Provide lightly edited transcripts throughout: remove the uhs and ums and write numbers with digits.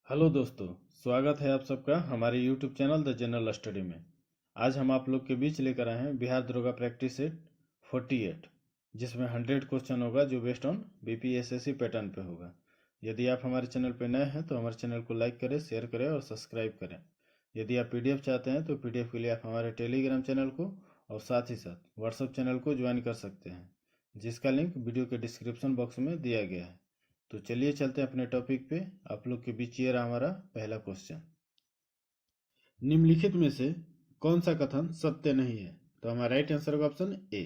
Hello दोस्तों, स्वागत है आप सबका हमारे YouTube channel the general study में। आज हम आप लोग के बीच लेकर आए हैं बिहार दरोगा प्रैक्टिस सेट 48, जिसमें 100 क्वेश्चन होगा जो बेस्ड ऑन बीपीएसएससी पैटर्न पे होगा। यदि आप हमारे चैनल पे नए हैं तो हमारे चैनल को लाइक करें, शेयर करें और सब्सक्राइब करें। यदि आप पीडीएफ चाहते हैं तो पीडीएफ के लिए आप हमारे टेलीग्राम चैनल को और साथ ही साथ व्हाट्सएप चैनल को ज्वाइन कर सकते हैं, जिसका लिंक वीडियो के डिस्क्रिप्शन बॉक्स में दिया गया है। तो चलिए चलते हैं अपने टॉपिक पे। आप लोग के बीच ये रहा हमारा पहला क्वेश्चन। निम्नलिखित में से कौन सा कथन सत्य नहीं है? तो हमारा राइट आंसर होगा ऑप्शन ए।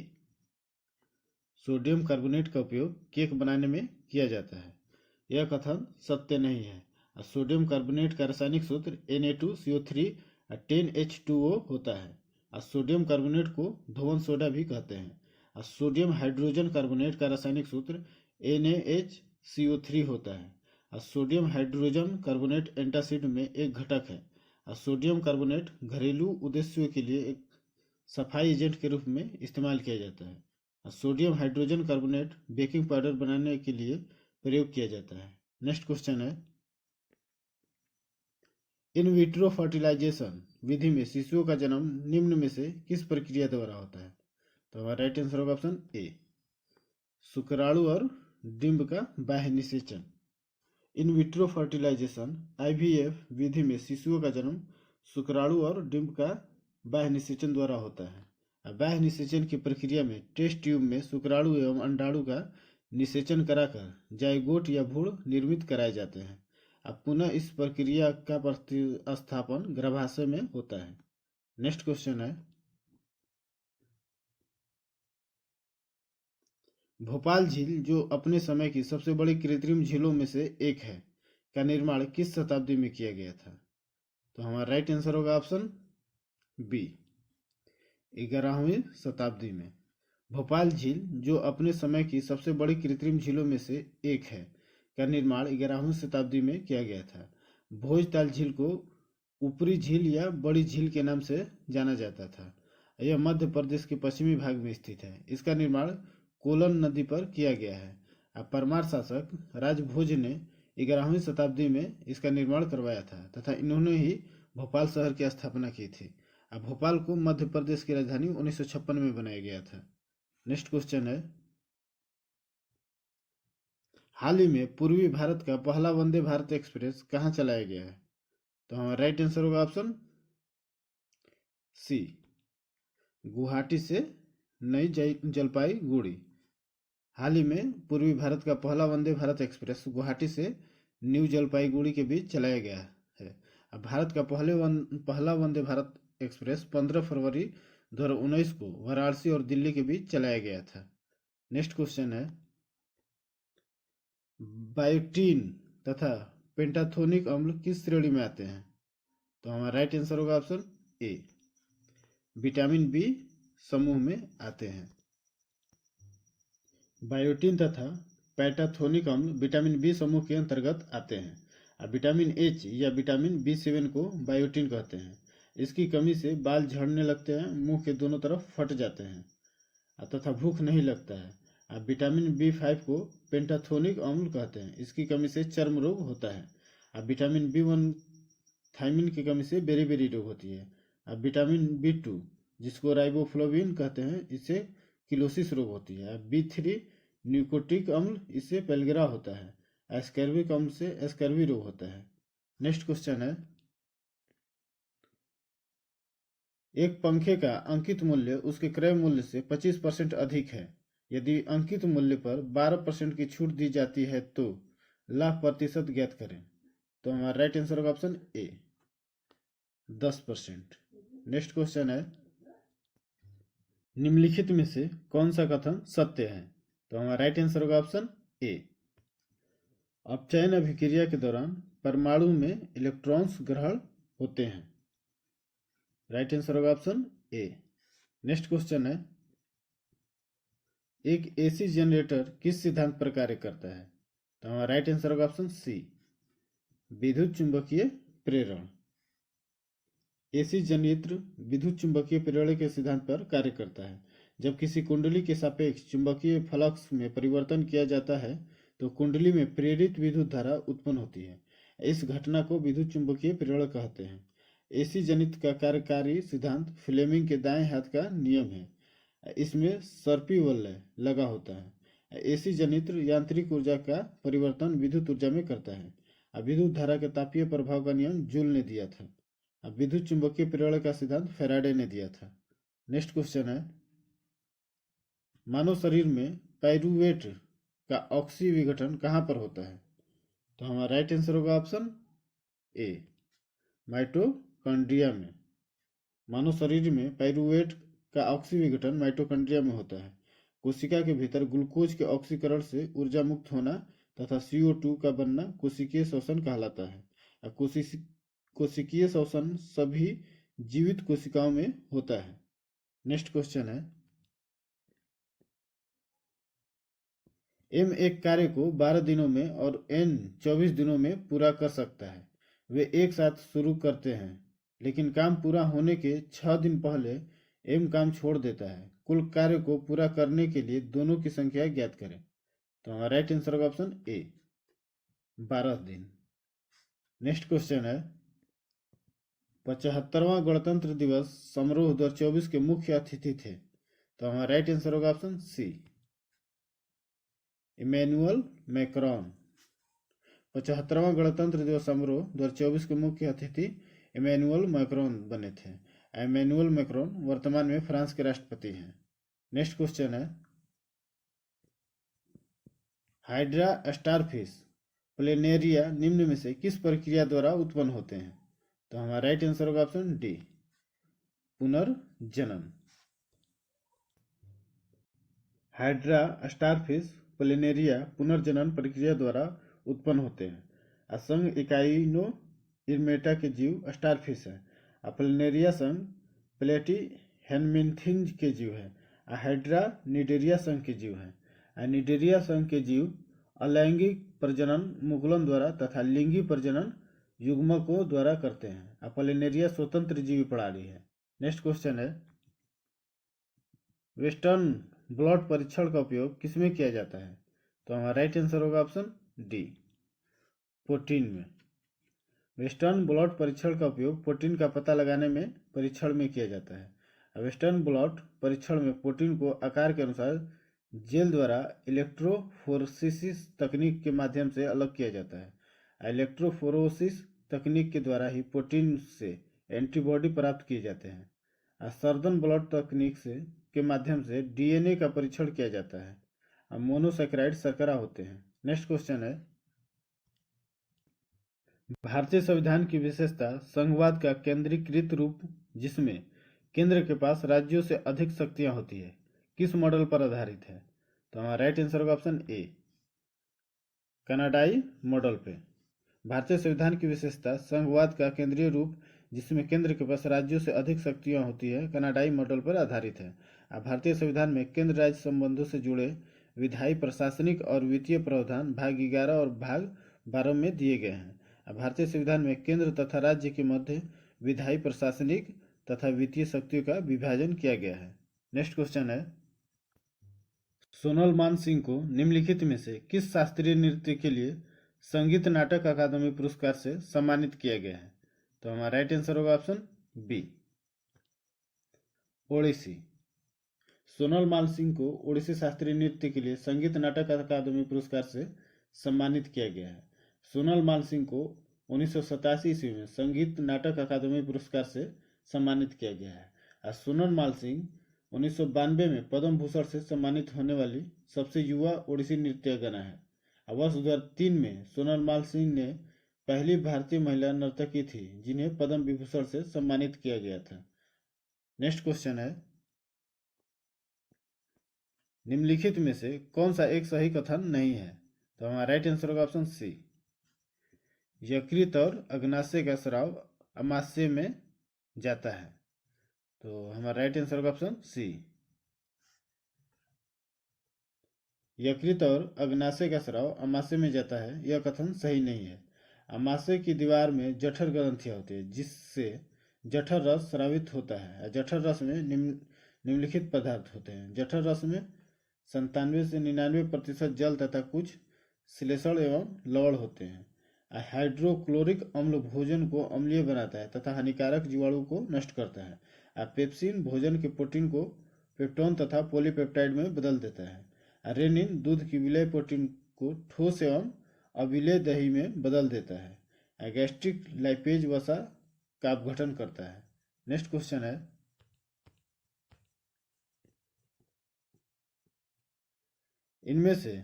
सोडियम कार्बोनेट का उपयोग केक बनाने में किया जाता है। यह कथन सत्य नहीं है। सोडियम कार्बोनेट का रासायनिक सूत्र Na2CO3 10H2O होता है। सोडियम कार्बोनेट को धोवन सोडा भी कहते हैं। सोडियम हाइड्रोजन कार्बोनेट का रासायनिक सूत्र NaHCO3 होता है। सोडियम हाइड्रोजन कार्बोनेट एंटासिड में एक घटक है। सोडियम कार्बोनेट घरेलू उद्देश्यों के लिए एक सफाई एजेंट के रूप में इस्तेमाल किया जाता है। Sodium hydrogen carbonate baking powder बनाने के लिए प्रयोग किया जाता है। नेक्स्ट क्वेश्चन है, इन विट्रो फर्टिलाइजेशन विधि में शिशुओं का जन्म निम्न में से किस प्रक्रिया द्वारा होता है? तो हमारा राइट आंसर होगा ऑप्शन ए, शुक्राणु और डिंब का बाह्य निषेचन। इन विट्रो फर्टिलाइजेशन IVF विधि में शिशुओं का जन्म शुक्राणु और डिंब का बाह्य निषेचन द्वारा होता है। बाह्य निषेचन की प्रक्रिया में टेस्ट ट्यूब में शुक्राणु एवं अंडाणु का निषेचन कराकर जाइगोट या भ्रूण निर्मित कराए जाते हैं। अब पुनः इस प्रक्रिया का प्रतिस्थापन गर्भाशय में होता है। नेक्स्ट क्वेश्चन है, भोपाल झील जो अपने समय की सबसे बड़ी कृत्रिम झीलों में से एक है का निर्माण किस शताब्दी में किया गया था? तो हमारा राइट आंसर होगा ऑप्शन बी, 11वीं शताब्दी में। भोपाल झील जो अपने समय की सबसे बड़ी कृत्रिम झीलों में से एक है का निर्माण 11वीं शताब्दी में किया गया था। भोजताल झील को ऊपरी झील या बड़ी झील के नाम से जाना जाता था। यह मध्य प्रदेश के पश्चिमी भाग में स्थित है। इसका निर्माण कोलन नदी पर किया गया है। अब परमार शासक राजभोज ने 11वीं शताब्दी में इसका निर्माण करवाया था तथा इन्होंने ही भोपाल शहर की स्थापना की थी। अब भोपाल को मध्य प्रदेश की राजधानी 1956 में बनाया गया था। नेक्स्ट क्वेश्चन है, हाल ही में पूर्वी भारत का पहला वंदे भारत एक्सप्रेस कहाँ चलाया गया है? तो हमारा राइट आंसर होगा ऑप्शन सी, गुवाहाटी से नई जलपाईगुड़ी। हाल ही में पूर्वी भारत का पहला वंदे भारत एक्सप्रेस गुवाहाटी से न्यू जलपाईगुड़ी के बीच चलाया गया है। अब भारत का पहला वंदे भारत एक्सप्रेस 15 फरवरी 2019 को वाराणसी और दिल्ली के बीच चलाया गया था। नेक्स्ट क्वेश्चन है, बायोटीन तथा पेंटाथोनिक अम्ल किस श्रेणी में आते हैं? तो हमारा राइट आंसर होगा ऑप्शन ए, विटामिन बी समूह में आते हैं। बायोटीन तथा पेंटाथोनिक अम्ल विटामिन बी समूह के अंतर्गत आते हैं। अब विटामिन एच या विटामिन B7 को बायोटीन कहते हैं। इसकी कमी से बाल झड़ने लगते हैं, मुंह के दोनों तरफ फट जाते हैं तथा भूख नहीं लगता है। अब विटामिन B5 को पेंटाथोनिक अम्ल कहते हैं। इसकी कमी से चर्म रोग होता है। अब विटामिन B1 थायमिन की कमी से बेरी रोग होती है। अब विटामिन B2 जिसको राइबोफ्लाविन कहते हैं, इससे किलोसिस रोग होती है। अब B3 न्यूकोटिक अम्ल, इससे पेलग्रा होता है। एस्कर्बिक अम्ल से एस्कर्बी रोग होता है। नेक्स्ट क्वेश्चन है, एक पंखे का अंकित मूल्य उसके क्रय मूल्य से 25% अधिक है। यदि अंकित मूल्य पर 12% की छूट दी जाती है तो लाभ प्रतिशत ज्ञात करें। तो हमारा राइट आंसर होगा ऑप्शन ए, 10%। नेक्स्ट क्वेश्चन है, निम्नलिखित में से कौन सा कथन सत्य है? तो हमारा राइट आंसर होगा ऑप्शन ए, अपचयन अभिक्रिया के दौरान परमाणु में इलेक्ट्रॉन्स ग्रहण होते हैं। राइट आंसर होगा ऑप्शन ए। नेक्स्ट क्वेश्चन है, एक एसी जनरेटर किस सिद्धांत पर कार्य करता है? तो हमारा राइट आंसर होगा ऑप्शन सी, विद्युत चुंबकीय प्रेरण। एसी जनरेटर विद्युत चुंबकीय प्रेरण के सिद्धांत पर कार्य करता है। जब किसी कुंडली के सापेक्ष चुंबकीय फ्लक्स में परिवर्तन किया जाता है तो कुंडली में प्रेरित विद्युत धारा उत्पन्न होती है। इस घटना को विद्युत चुंबकीय प्रेरण कहते हैं। एसी जनित का कार्यकारी सिद्धांत फ्लेमिंग के दाएं हाथ का नियम है। इसमें सर्पी वलय लगा होता है। एसी जनित यांत्रिक ऊर्जा का परिवर्तन विद्युत ऊर्जा में करता है। विद्युत धारा के तापीय प्रभाव का नियम जूल ने दिया था। विद्युत चुंबकीय प्रेरण का सिद्धांत फैराडे ने दिया था। नेक्स्ट क्वेश्चन है, मानव शरीर में पाइरूवेट का ऑक्सी विघटन कहाँ पर होता है? तो हमारा राइट आंसर होगा ऑप्शन ए, माइटोकॉन्ड्रिया में। मानव शरीर में पाइरूवेट का ऑक्सी विघटन माइटोकॉन्ड्रिया में होता है। कोशिका के भीतर ग्लूकोज के ऑक्सीकरण से ऊर्जा मुक्त होना तथा CO2 का बनना कोशिकीय श्वसन कहलाता है। कोशिकीय श्वसन सभी जीवित कोशिकाओं में होता है। नेक्स्ट क्वेश्चन है, M एक कार्य को 12 दिनों में और N 24 दिनों में पूरा कर सकता है। वे एक साथ शुरू करते हैं, लेकिन काम पूरा होने के 6 दिन पहले M काम छोड़ देता है। कुल कार्य को पूरा करने के लिए दोनों की संख्या ज्ञात करें। तो हमारा राइट आंसर होगा ऑप्शन ए, 12 दिन। नेक्स्ट क्वेश्चन है, 75वां गणतंत्र दिवस समारोह 2024 के मुख्य अतिथि थे। तो हमारा राइट आंसर होगा ऑप्शन सी, इमैनुअल मैक्रॉन। 75वां गणतंत्र दिवस समारोह 2024 के मुख्य अतिथि इमैनुअल मैक्रॉन बने थे। इमैनुअल मैक्रॉन वर्तमान में फ्रांस के राष्ट्रपति हैं। नेक्स्ट क्वेश्चन है, हाइड्रा स्टारफिश प्लेनेरिया निम्न में से किस प्रक्रिया द्वारा उत्पन्न होते हैं? तो हमारा राइट आंसर होगा ऑप्शन डी, पुनर्जनन। हाइड्रा स्टारफिश प्लेनेरिया पुनर्जनन प्रक्रिया द्वारा उत्पन्न होते हैं। संघ इकाइनो इरमेटा के जीव स्टारफिश है। प्लेनेरिया संघ प्लेटीहेलमिन्थिज के जीव है। हाइड्रा निडेरिया संघ के जीव है। निडेरिया संघ के जीव अलैंगिक प्रजनन मुकुलन द्वारा तथा लिंगी प्रजनन युग्मकों द्वारा करते हैं। प्लेनेरिया स्वतंत्र जीवी प्रणाली है। नेक्स्ट क्वेश्चन है, वेस्टर्न ब्लॉट परीक्षण का उपयोग किसमें किया जाता है? तो हमारा राइट आंसर होगा ऑप्शन डी, प्रोटीन में। वेस्टर्न ब्लॉट परीक्षण का उपयोग प्रोटीन का पता लगाने में परीक्षण में किया जाता है। वेस्टर्न ब्लॉट परीक्षण में प्रोटीन को आकार के अनुसार जेल द्वारा इलेक्ट्रोफोरेसिस तकनीक के माध्यम से अलग किया जाता है। इलेक्ट्रोफोरेसिस तकनीक के द्वारा ही प्रोटीन से एंटीबॉडी प्राप्त किए जाते हैं। सर्दन ब्लॉट तकनीक से के माध्यम से DNA का परीक्षण किया जाता है। मोनोसैकेराइड शर्करा होते हैं। नेक्स्ट क्वेश्चन है, भारतीय संविधान की विशेषता संघवाद का केंद्रीकृत रूप जिसमें केंद्र के पास राज्यों से अधिक शक्तियां होती है किस मॉडल पर आधारित है? तो हमारा राइट आंसर होगा ऑप्शन ए, कनाडाई मॉडल पे। भारतीय संविधान की विशेषता संघवाद का केंद्रीय रूप जिसमें केंद्र के पास राज्यों से अधिक शक्तियां होती है कनाडाई मॉडल पर आधारित है। भारतीय संविधान में केंद्र राज्य संबंधों से जुड़े विधायी प्रशासनिक और वित्तीय प्रावधान भाग 11 और भाग 12 में दिए गए हैं। भारतीय संविधान में केंद्र तथा राज्य के मध्य विधायी प्रशासनिक तथा वित्तीय शक्तियों का विभाजन किया गया है। नेक्स्ट क्वेश्चन है, सोनल मान सिंह को निम्नलिखित में से किस शास्त्रीय नृत्य के लिए संगीत नाटक अकादमी पुरस्कार से सम्मानित किया गया है? तो हमारा राइट आंसर होगा ऑप्शन बी, ओडिसी। सोनल मान सिंह को ओडिसी शास्त्रीय नृत्य के लिए संगीत नाटक अकादमी पुरस्कार से सम्मानित किया गया है। सोनल मान सिंह को 1987 ईस्वी में संगीत नाटक अकादमी पुरस्कार से सम्मानित किया गया है। सोनल मान सिंह 1992 में पद्म भूषण से सम्मानित होने वाली सबसे युवा ओडिसी नृत्यगना है। वर्ष 2003 में सोनल मान सिंह ने पहली भारतीय महिला नर्तकी थी जिन्हें पद्म विभूषण से सम्मानित किया गया था। नेक्स्ट क्वेश्चन है, निम्नलिखित में से कौन सा एक सही कथन नहीं है? तो हमारा राइट आंसर होगा ऑप्शन सी, यकृत और अग्नाशय का स्राव अमाशय में जाता है। तो हमारा राइट आंसर होगा ऑप्शन सी, यकृत और अग्नाशय का स्राव अमाशय में जाता है यह कथन सही नहीं है। अमाशय की दीवार में जठर ग्रंथियां होती है जिससे जठर रस स्रावित होता है। जठर रस में निम्नलिखित पदार्थ होते हैं। जठर रस में 97 से 99% जल तथा कुछ श्लेषण एवं लवण होते हैं। हाइड्रोक्लोरिक अम्ल भोजन को अम्लीय बनाता है तथा हानिकारक जीवाणु को नष्ट करता है। पेप्सिन भोजन के प्रोटीन को पेप्टोन तथा पॉलीपेप्टाइड में बदल देता है। रेनिन दूध की विलेय प्रोटीन को ठोस एवं अविलेय दही में बदल देता है। गैस्ट्रिक लाइपेज वसा का अपघटन करता है। नेक्स्ट क्वेश्चन है, इनमें से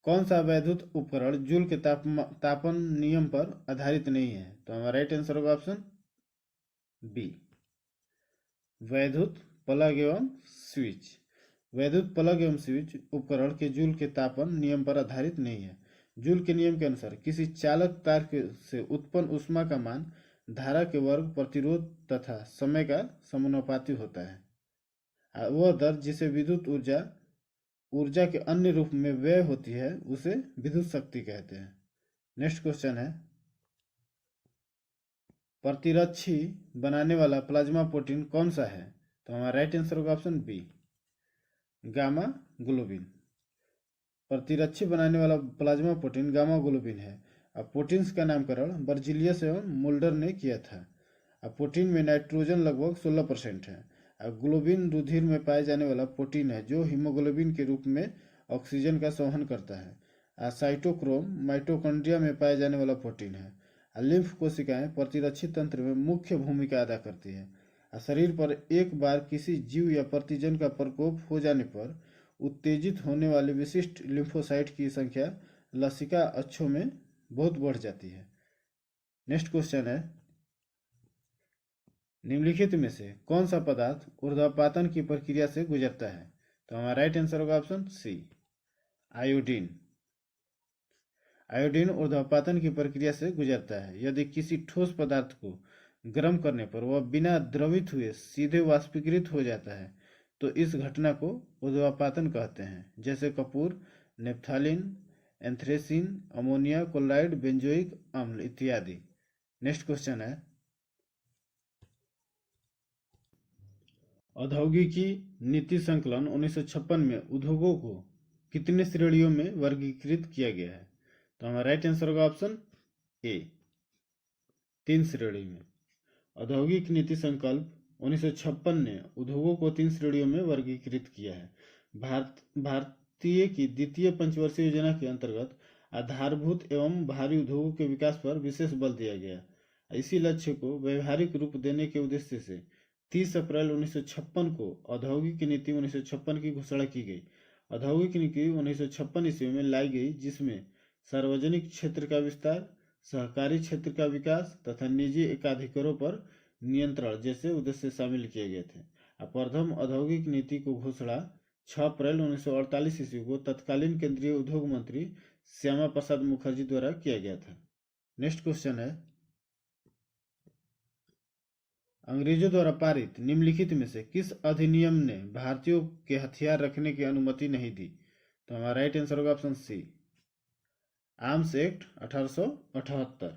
कौन सा वैद्युत उपकरण जूल के तापन नियम पर आधारित नहीं है? तो हमारा राइट आंसर होगा ऑप्शन बी, वैद्युत प्लग एवं स्विच। वैद्युत प्लग एवं स्विच उपकरण के जूल के तापन नियम पर आधारित नहीं है। जूल के नियम के अनुसार किसी चालक तार से उत्पन्न ऊष्मा का मान धारा के वर्ग, प्रतिरोध तथा समय का समानुपाती होता है। वह दर जिसे विद्युत ऊर्जा के अन्य रूप में व्यय होती है उसे विद्युत शक्ति कहते हैं। नेक्स्ट क्वेश्चन है, प्रतिरक्षी बनाने वाला प्लाज्मा प्रोटीन कौन सा है? तो हमारा राइट आंसर होगा ऑप्शन बी, गामा ग्लोबिन। प्रतिरक्षी बनाने वाला प्लाज्मा प्रोटीन गामा ग्लोबिन है। अब प्रोटीन्स का नामकरण बर्जिलियस एवं मुल्डर ने किया था। अब प्रोटीन में नाइट्रोजन लगभग 16% है। अब ग्लोबिन रुधिर में पाए जाने वाला प्रोटीन है जो हीमोग्लोबिन के रूप में ऑक्सीजन का संवहन करता है। साइटोक्रोम माइटोकॉन्ड्रिया में पाए जाने वाला प्रोटीन है। लिम्फ कोशिकाएं प्रतिरक्षी तंत्र में मुख्य भूमिका अदा करती है। शरीर पर एक बार किसी जीव या प्रतिजन का प्रकोप हो जाने पर उत्तेजित होने वाले विशिष्ट लिम्फोसाइट की संख्या लसिका अक्षों में बहुत बढ़ जाती है। नेक्स्ट क्वेश्चन है, निम्नलिखित में से कौन सा पदार्थ ऊर्ध्वपातन की प्रक्रिया से गुजरता है? तो हमारा राइट आंसर होगा ऑप्शन सी, आयोडीन। आयोडीन ऊर्ध्वपातन की प्रक्रिया से गुजरता है। यदि किसी ठोस पदार्थ को गर्म करने पर वह बिना द्रवित हुए सीधे वाष्पीकृत हो जाता है तो इस घटना को ऊर्ध्वपातन कहते हैं, जैसे कपूर, नेफ्थालीन, एंथ्रेसीन, अमोनिया क्लोराइड, बेंजोइक अम्ल इत्यादि। नेक्स्ट क्वेश्चन है, औद्योगिकी नीति संकलन 1956 में उद्योगों को कितने श्रेणियों में वर्गीकृत किया गया है? तो हमारा राइट आंसर होगा ऑप्शन ए, 3 श्रेणी में। औद्योगिक नीति संकल्प 1956 ने उद्योगों को 3 श्रेणियों में वर्गीकृत किया है। भारतीय की द्वितीय पंचवर्षीय योजना के अंतर्गत आधारभूत एवं भारी उद्योगों के विकास पर विशेष बल दिया गया। इसी लक्ष्य को व्यवहारिक रूप देने के उद्देश्य से 30 अप्रैल 1956 को औद्योगिक नीति 1956 की घोषणा की गई। औद्योगिक नीति 1956 ईस्वी में लाई गई, जिसमें सार्वजनिक क्षेत्र का विस्तार, सहकारी क्षेत्र का विकास तथा निजी एकाधिकारों पर नियंत्रण जैसे उद्देश्य शामिल किए गए थे। प्रथम औद्योगिक नीति को घोषणा 6 अप्रैल 1948 ईस्वी को तत्कालीन केंद्रीय उद्योग मंत्री श्यामा प्रसाद मुखर्जी द्वारा किया गया था। नेक्स्ट क्वेश्चन है, अंग्रेजों द्वारा पारित निम्नलिखित में से किस अधिनियम ने भारतीयों के हथियार रखने की अनुमति नहीं दी? तो हमारा राइट आंसर होगा ऑप्शन सी, आर्म्स एक्ट 1878।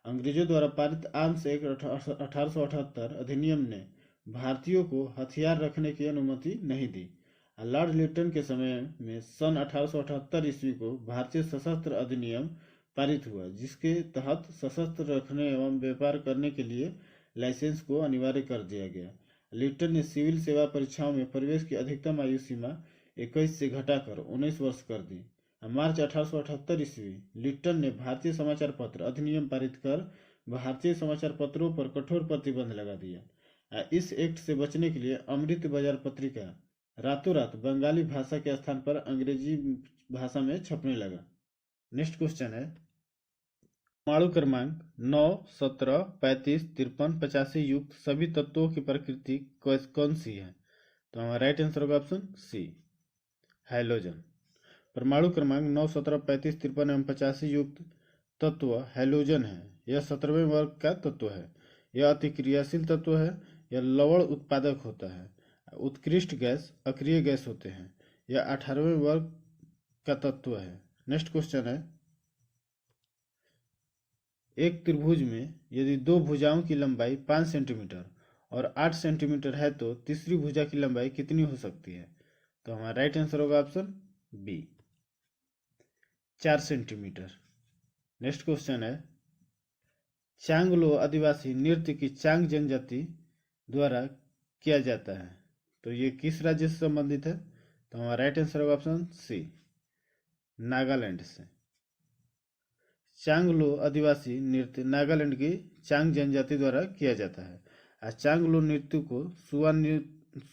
अंग्रेजों द्वारा पारित आर्म्स एक्ट 1878 अधिनियम ने भारतीयों को हथियार रखने की अनुमति नहीं दी। लॉर्ड लिटन के समय में सन 1878 ईस्वी को भारतीय सशस्त्र अधिनियम पारित हुआ, जिसके तहत सशस्त्र रखने एवं व्यापार करने के लिए लाइसेंस को अनिवार्य कर दिया गया। लिटन ने सिविल सेवा परीक्षाओं में प्रवेश की अधिकतम आयु सीमा 21 से घटाकर 19 वर्ष कर दी। मार्च 1878 ईस्वी लिटन ने भारतीय समाचार पत्र अधिनियम पारित कर भारतीय समाचार पत्रों पर कठोर प्रतिबंध लगा दिया। इस एक्ट से बचने के लिए अमृत बाजार पत्रिका रातों रात बंगाली भाषा के स्थान पर अंग्रेजी भाषा में छपने लगा। नेक्स्ट क्वेश्चन है, परमाणु क्रमांक 9, 17, 35, 53, 85 युक्त सभी तत्वों की प्रकृति कौन सी है? तो हमारा राइट आंसर होगा ऑप्शन सी, हैलोजन। परमाणु क्रमांक 9, 17, 35, 53 एवं 85 युक्त तत्व हैलोजन है। यह 17वें वर्ग का तत्व है। यह अति क्रियाशील तत्व है। यह लवण उत्पादक होता है। उत्कृष्ट गैस अक्रिय गैस होते हैं। यह 18वें वर्ग का तत्व है। नेक्स्ट क्वेश्चन है, एक त्रिभुज में यदि दो भुजाओं की लंबाई 5 सेंटीमीटर और 8 सेंटीमीटर है तो तीसरी भुजा की लंबाई कितनी हो सकती है? तो हमारा राइट आंसर होगा option B, 4 centimetre. Next question है, चांगलो आदिवासी नृत्य की चांग जनजाति द्वारा किया जाता है, तो ये किस राज्य से संबंधित है? तो हमारा राइट आंसर होगा ऑप्शन सी, नागालैंड से। चांगलो आदिवासी नृत्य नागालैंड की चांग जनजाति द्वारा किया जाता है। और चांगलो नृत्य को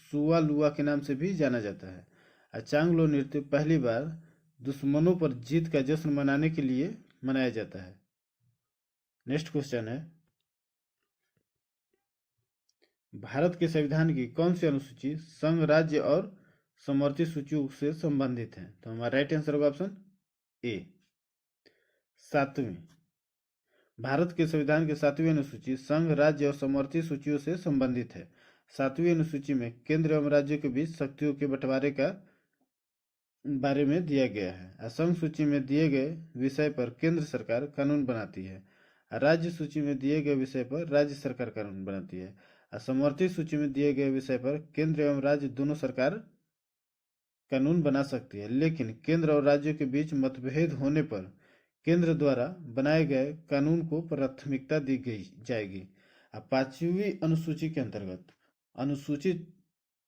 सुवालुआ के नाम से भी जाना जाता है। और चांगलो नृत्य पहली बार दुश्मनों पर जीत का जश्न मनाने के लिए मनाया जाता है। नेक्स्ट क्वेश्चन है, भारत के संविधान की कौन सी अनुसूची संघ, राज्य और समवर्ती सूचियों से संबंधित है? तो हमारा राइट आंसर होगा ऑप्शन ए, 7वीं। भारत के संविधान की 7वीं अनुसूची संघ, राज्य और समवर्ती सूचियों से संबंधित है। 7वीं अनुसूची में केंद्र एवं राज्यों के बीच शक्तियों के बंटवारे का बारे में दिया गया है। संघ सूची में दिए गए विषय पर केंद्र सरकार कानून बनाती है। राज्य सूची में दिए गए विषय पर राज्य सरकार कानून बनाती है। समवर्ती सूची में दिए गए विषय पर केंद्र एवं राज्य दोनों सरकार कानून बना सकती है, लेकिन केंद्र और राज्यों के बीच मतभेद होने पर केंद्र द्वारा बनाए गए कानून को प्राथमिकता दी गई जाएगी। 5वीं अनुसूची के अंतर्गत अनुसूचित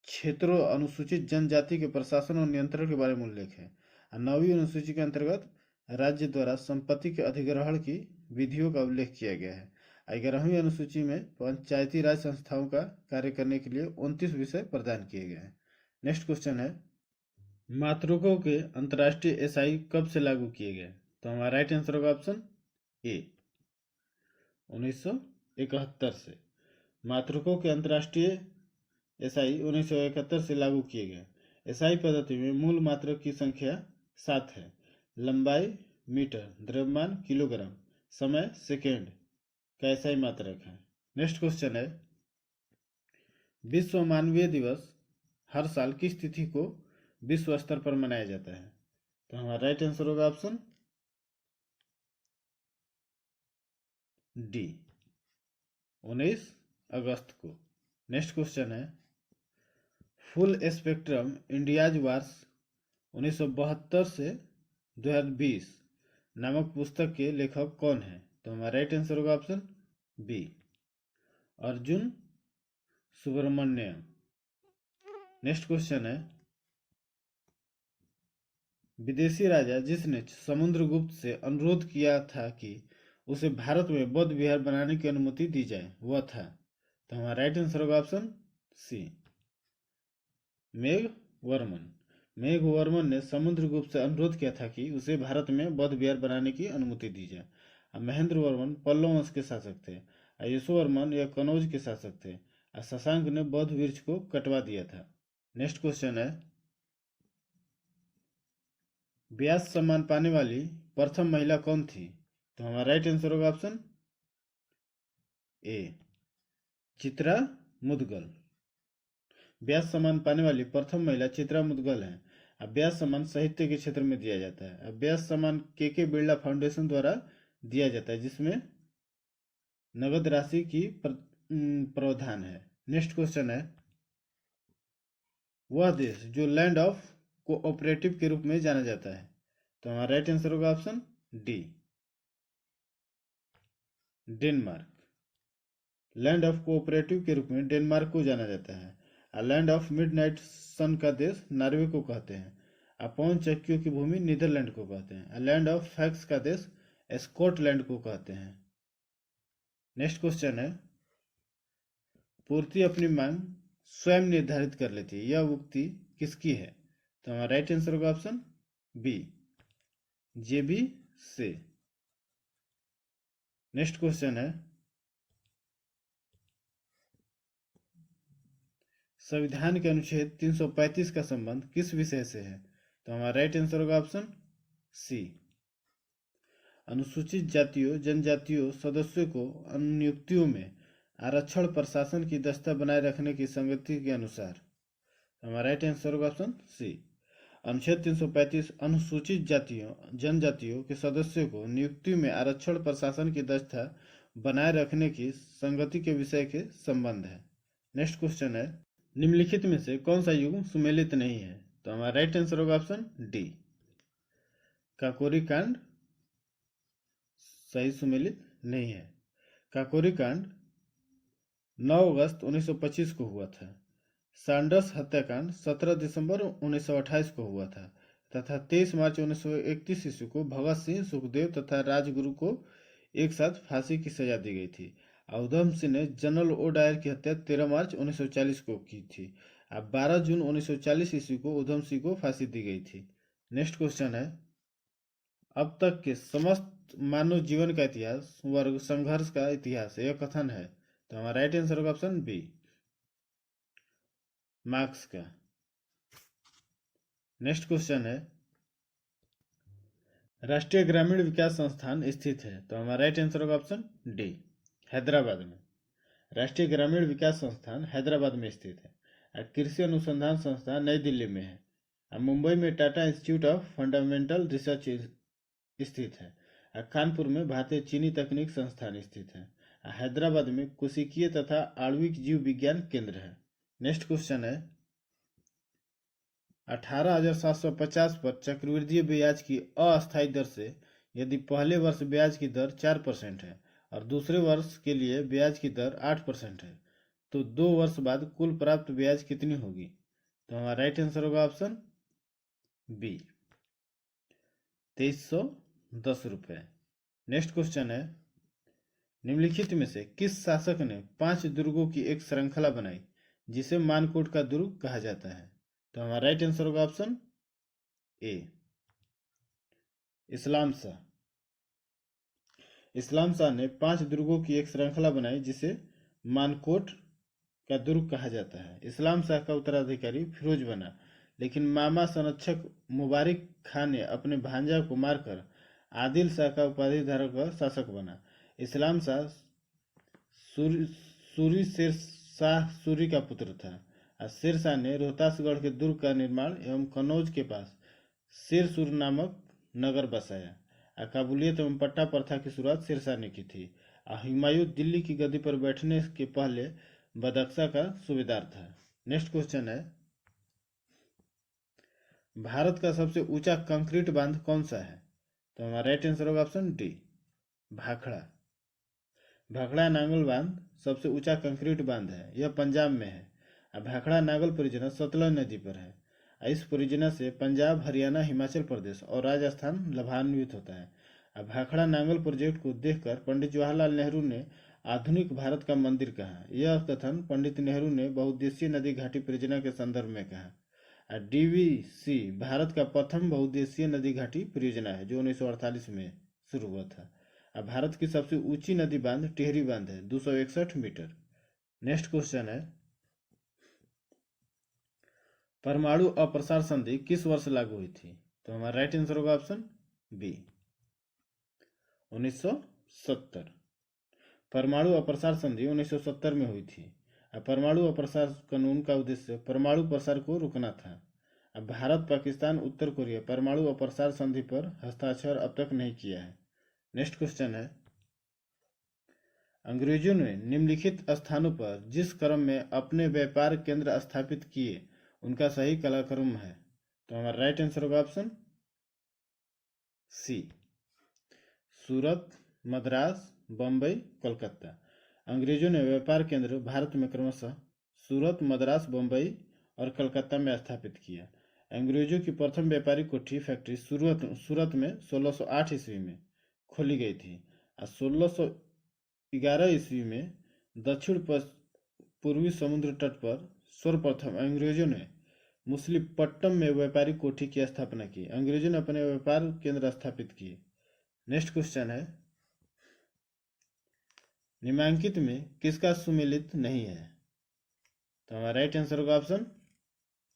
क्षेत्रों, अनुसूचित जनजाति के प्रशासन और नियंत्रण के बारे में उल्लेख है। 9वीं अनुसूची के अंतर्गत राज्य द्वारा संपत्ति के अधिग्रहण की विधियों का उल्लेख किया गया है। 11वीं अनुसूची में पंचायती राज संस्थाओं का कार्य करने के लिए 29 विषय प्रदान किए गए हैं। नेक्स्ट क्वेश्चन है, मातृकों के अंतर्राष्ट्रीय एसआई कब से लागू किए गए? तो हमारा राइट आंसर होगा ऑप्शन ए, 1971 से। मातृकों के अंतर्राष्ट्रीय एसआई 1971 से लागू किए गए। एसआई पद्धति में मूल मात्रक की संख्या 7 है। लंबाई मीटर, द्रव्यमान किलोग्राम, समय सेकेंड का एसआई मात्रक है। नेक्स्ट क्वेश्चन है, विश्व मानवीय दिवस हर साल किस तिथि को विश्व स्तर पर मनाया जाता है? तो हमारा राइट आंसर होगा ऑप्शन डी, 19 अगस्त को। नेक्स्ट क्वेश्चन है, फुल स्पेक्ट्रम इंडियाज वार्स 1972 से 2020 नामक पुस्तक के लेखक कौन है? तो हमारा राइट आंसर होगा option B, Arjun Subramaniam. Next question है, विदेशी राजा जिसने समुद्रगुप्त से अनुरोध किया था कि उसे भारत में बौद्ध विहार बनाने की अनुमति दी जाए, वह था? तो हमारा राइट आंसर होगा ऑप्शन सी, मेघवर्मन। मेघवर्मन ने समुद्रगुप्त से अनुरोध किया था कि उसे भारत में बौद्ध विहार बनाने की अनुमति दी जाए। महेंद्र वर्मन पल्लव वंश के शासक थे। यशोवर्मन यह कनौज के शासक थे। शशांक ने बौद्ध वृक्ष को कटवा दिया था। नेक्स्ट क्वेश्चन है, व्यास सम्मान पाने वाली प्रथम महिला कौन थी? तो हमारा राइट आंसर होगा ऑप्शन ए, चित्रा मुदगल। व्यास सम्मान पाने वाली प्रथम महिला चित्रा मुदगल है। व्यास सम्मान साहित्य के क्षेत्र में दिया जाता है। व्यास सम्मान के बिरला फाउंडेशन द्वारा दिया जाता है, जिसमें नगद राशि की प्रावधान है। नेक्स्ट क्वेश्चन है, वह देश जो लैंड ऑफ कोऑपरेटिव के रूप में जाना जाता है? तो हमारा राइट आंसर होगा option D, Denmark. Land of cooperative के रूप में डेनमार्क को जाना जाता है। लैंड ऑफ मिडनाइट सन का देश नॉर्वे को कहते हैं। पवन चक्कियों की भूमि नीदरलैंड को कहते हैं। लैंड ऑफ फैक्स का देश स्कॉटलैंड को कहते हैं। नेक्स्ट क्वेश्चन है, पूर्ति अपनी मांग स्वयं निर्धारित कर लेती है, यह उक्ति किसकी है? तो हमारा राइट आंसर होगा ऑप्शन बी, जेबी से। नेक्स्ट क्वेश्चन है, संविधान के अनुच्छेद 335 का संबंध किस विषय से है? तो हमारा राइट आंसर होगा ऑप्शन सी, अनुसूचित जातियों जनजातियों सदस्यों को नियुक्तियों में आरक्षण प्रशासन की दक्षता बनाए रखने की संगति के अनुसार। हमारा राइट आंसर होगा ऑप्शन सी, अनुच्छेद 335 अनुसूचित जातियों जनजातियों के सदस्यों को नियुक्ति में आरक्षण प्रशासन की दक्षता बनाए रखने की संगति के विषय के संबंध है। नेक्स्ट क्वेश्चन है, निम्नलिखित में से कौन सा युग सुमेलित नहीं है? तो हमारा राइट आंसर होगा ऑप्शन डी, काकोरी कांड सही सुमेलित नहीं है। काकोरी कांड 9 अगस्त 1925 को हुआ था। सैंडर्स हत्याकांड 17 दिसंबर 1928 को हुआ था तथा 23 मार्च 1931 ईस्वी को भगत सिंह, सुखदेव तथा राजगुरु को एक साथ फांसी की सजा दी गई थी। उधम सिंह ने जनरल ओ डायर की हत्या 13 मार्च 1940 को की थी। अब 12 जून 1940 ईस्वी को उधम सिंह को फांसी दी गई थी। नेक्स्ट क्वेश्चन है, अब तक के समस्त मानव जीवन का इतिहास वर्ग संघर्ष का इतिहास यह कथन है। तो हमारा राइट आंसर होगा ऑप्शन बी, मार्क्स का। नेक्स्ट क्वेश्चन है, राष्ट्रीय ग्रामीण विकास संस्थान स्थित है। तो हमारा राइट आंसर होगा ऑप्शन डी, हैदराबाद में। राष्ट्रीय ग्रामीण विकास संस्थान हैदराबाद में स्थित है। कृषि अनुसंधान संस्थान नई दिल्ली में है। मुंबई में Tata institute of fundamental research स्थित है। कानपुर में भारतीय चीनी तकनीक संस्थान स्थित है। हैदराबाद में कोशिकीय तथा आणविक जीव विज्ञान केंद्र है। नेक्स्ट क्वेश्चन है, 18,750 पर चक्रवृद्धि ब्याज की अस्थायी दर से यदि पहले वर्ष ब्याज की दर 4% है और दूसरे वर्ष के लिए ब्याज की दर 8% है तो 2 वर्ष बाद कुल प्राप्त ब्याज कितनी होगी। तो हमारा राइट आंसर होगा ऑप्शन बी, 2310 रुपये। नेक्स्ट क्वेश्चन है, निम्नलिखित में से किस शासक ने 5 दुर्गों की एक श्रृंखला बनाई जिसे मानकोट का दुर्ग कहा जाता है। तो हमारा राइट आंसर होगा ऑप्शन ए, इस्लाम शाह। इस्लाम शाह ने 5 दुर्गों की एक श्रृंखला बनाई जिसे मानकोट का दुर्ग कहा जाता है। इस्लाम शाह का उत्तराधिकारी फिरोज बना, लेकिन मामा संरक्षक मुबारिक खां ने अपने भांजा को मारकर आदिल शाह का उपाधि धारक शासक बना। इस्लाम शाह सूरी शेर शाह सूरी का पुत्र था। शेर शाह ने रोहतासगढ़ के दुर्ग का निर्माण एवं कन्नौज के पास शेरसुर नामक नगर बसाया। काबुलियत एवं पट्टा प्रथा की शुरुआत शेरशाह ने की थी। हुमायूं दिल्ली की गद्दी पर बैठने के पहले बदख्शा का सूबेदार था। नेक्स्ट क्वेश्चन है, भारत का सबसे ऊंचा कंक्रीट बांध कौन सा है। तो हमारा राइट आंसर होगा ऑप्शन डी, भाखड़ा। भाखड़ा नांगल बांध सबसे ऊंचा कंक्रीट बांध है। यह पंजाब में है। भाखड़ा नांगल परियोजना सतलज नदी पर है। इस परियोजना से पंजाब, हरियाणा, हिमाचल प्रदेश और राजस्थान लाभान्वित होता है। भाखड़ा नांगल प्रोजेक्ट को देखकर पंडित जवाहरलाल नेहरू ने आधुनिक भारत का मंदिर कहा। यह कथन पंडित नेहरू ने बहुउद्देशीय नदी घाटी परियोजना के संदर्भ में कहा। डीवीसी भारत का प्रथम बहुउद्देशीय नदी घाटी परियोजना है जो 1948 में शुरू हुआ था। भारत की सबसे ऊंची नदी बांध टिहरी बांध है, 261 मीटर। नेक्स्ट क्वेश्चन है, परमाणु अप्रसार संधि किस वर्ष लागू हुई थी। तो हमारा राइट आंसर होगा ऑप्शन बी, 1970। परमाणु अप्रसार संधि 1970 में हुई थी। परमाणु अप्रसार कानून का उद्देश्य परमाणु प्रसार को रोकना था। अब भारत, पाकिस्तान, उत्तर कोरिया परमाणु अप्रसार संधि पर हस्ताक्षर अब तक नहीं किया है। नेक्स्ट क्वेश्चन है, अंग्रेजों ने निम्नलिखित स्थानों पर जिस क्रम में अपने व्यापार केंद्र स्थापित किए उनका सही कालक्रम है। तो हमारा राइट आंसर होगा ऑप्शन सी, सूरत, मद्रास, बम्बई, कोलकाता। अंग्रेजों ने व्यापार केंद्र भारत में क्रमशः सूरत, मद्रास, बम्बई और कलकत्ता में स्थापित किया। अंग्रेजों की प्रथम व्यापारिक कोठी फैक्ट्री सूरत में 1608 ईस्वी में खोली गई थी। 1611 ईस्वी में दक्षिण पूर्वी समुद्र तट पर सर्वप्रथम अंग्रेजों ने मुसलीपट्टनम में व्यापारिक कोठी की स्थापना की। अंग्रेजों ने अपने व्यापार केंद्र स्थापित किए। नेक्स्ट क्वेश्चन है, निम्नलिखित में किसका सुमेलित नहीं है। तो हमारा राइट आंसर होगा ऑप्शन